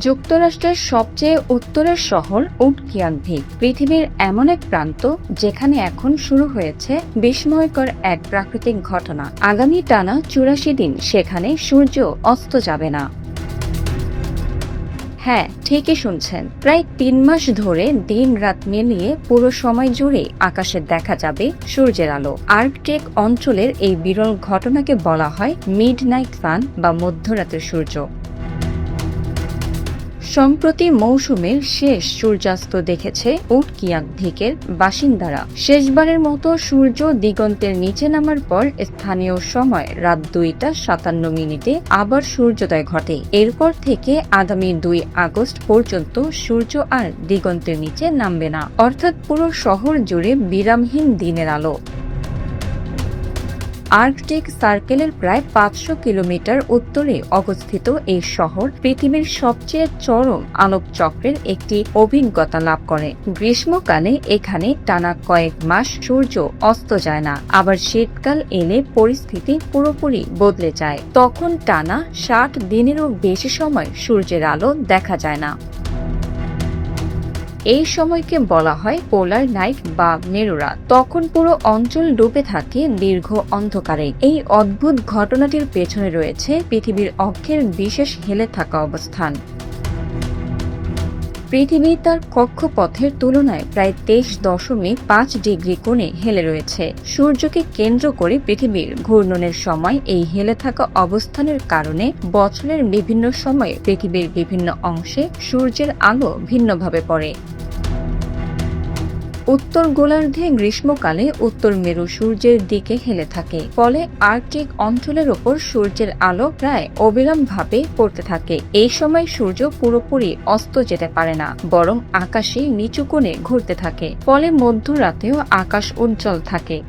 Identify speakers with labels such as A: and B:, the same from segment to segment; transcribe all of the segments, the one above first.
A: যুক্তরাষ্ট্রের সবচেয়ে উত্তরের শহর উটকিয়াংভি পৃথিবীর এমন এক প্রান্ত যেখানে এখন শুরু হয়েছে বিস্ময়কর এক প্রাকৃতিক ঘটনা। আগামী টানা ৮৪ দিন সেখানে সূর্য অস্ত যাবে না। হ্যাঁ, ঠিকই শুনছেন, প্রায় ৩ মাস ধরে দিন রাত মিলিয়ে পুরো সময় জুড়ে আকাশে দেখা যাবে সূর্যের আলো। আর্কটিক অঞ্চলের এই বিরল ঘটনাকে বলা হয় মিডনাইট সান বা মধ্যরাতের সূর্য। সম্প্রতি মৌসুমের শেষ সূর্যাস্ত দেখেছে উটকিয়াংভিকের বাসিন্দারা। শেষবারের মতো সূর্য দিগন্তের নিচে নামার পর স্থানীয় সময় রাত ২টা ৫৭ আবার সূর্যোদয় ঘটে। এরপর থেকে আগামী ২ আগস্ট পর্যন্ত সূর্য আর দিগন্তের নিচে নামবে না, অর্থাৎ পুরো শহর জুড়ে বিরামহীন দিনের আলো। আর্কটিক সার্কেলের প্রায় ৫০০ কিলোমিটার উত্তরে অবস্থিত এই শহর পৃথিবীর সবচেয়ে চরম আলোকচক্রের একটি অভিজ্ঞতা লাভ করে। গ্রীষ্মকালে এখানে টানা কয়েক মাস সূর্য অস্ত যায় না, আবার শীতকাল এলে পরিস্থিতি পুরোপুরি বদলে যায়। তখন টানা ৬০ দিনেরও বেশি সময় সূর্যের আলো দেখা যায় না। এই সময়কে বলা হয় পোলার নাইট বা মেরুরাত। তখন পুরো অঞ্চল ডুবে থাকে দীর্ঘ অন্ধকারে। এই অদ্ভুত ঘটনাটির পেছনে রয়েছে পৃথিবীর অক্ষের বিশেষ হেলে থাকা অবস্থান। পৃথিবী তার কক্ষপথের তুলনায় প্রায় ২৩.৫ ডিগ্রি কোণে হেলে রয়েছে। সূর্যকে কেন্দ্র করে পৃথিবীর ঘূর্ণনের সময় এই হেলে থাকা অবস্থানের কারণে বছরের বিভিন্ন সময়ে পৃথিবীর বিভিন্ন অংশে সূর্যের আলো ভিন্নভাবে পড়ে। উত্তর গোলার্ধে গ্রীষ্মকালে উত্তর মেরু সূর্যের দিকে হেলে থাকে, ফলে আর্কটিক অঞ্চলের ওপর সূর্যের আলো প্রায় অবিরামভাবে পড়তে থাকে। এই সময় সূর্য পুরোপুরি অস্ত যেতে পারে না, বরং আকাশে নিচু কোণে ঘুরতে থাকে, ফলে মধ্যরাতেও আকাশ উজ্জ্বল থাকে।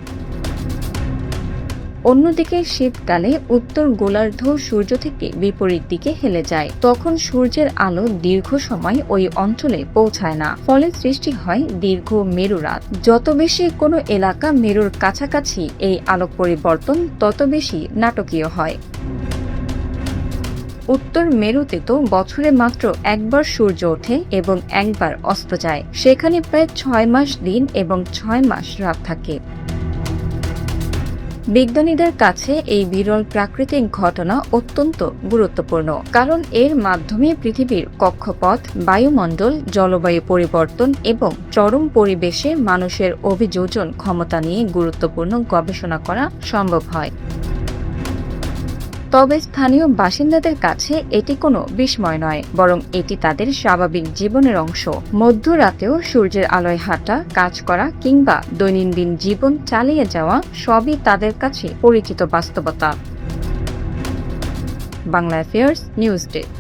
A: অন্যদিকে শীতকালে উত্তর গোলার্ধ সূর্য থেকে বিপরীত দিকে হেলে যায়। তখন সূর্যের আলো দীর্ঘ সময় ওই অঞ্চলে পৌঁছায় না, ফলে সৃষ্টি হয় দীর্ঘ মেরুরাত। যত বেশি কোনো এলাকা মেরুর কাছাকাছি এই আলোক পরিবর্তন তত বেশি নাটকীয় হয়। উত্তর মেরুতে তো বছরে মাত্র একবার সূর্য ওঠে এবং একবার অস্ত যায়। সেখানে প্রায় ৬ মাস দিন এবং ৬ মাস রাত থাকে। বিজ্ঞানীদের কাছে এই বিরল প্রাকৃতিক ঘটনা অত্যন্ত গুরুত্বপূর্ণ, কারণ এর মাধ্যমে পৃথিবীর কক্ষপথ, বায়ুমণ্ডল, জলবায়ু পরিবর্তন এবং চরম পরিবেশে মানুষের অভিযোজন ক্ষমতা নিয়ে গুরুত্বপূর্ণ গবেষণা করা সম্ভব হয়। তবে স্থানীয় বাসিন্দাদের কাছে এটি কোনো বিস্ময় নয়, বরং এটি তাদের স্বাভাবিক জীবনের অংশ। মধ্যরাতেও সূর্যের আলোয় হাঁটা, কাজ করা কিংবা দৈনন্দিন জীবন চালিয়ে যাওয়া সবই তাদের কাছে পরিচিত বাস্তবতা। Bangla affairs news desk.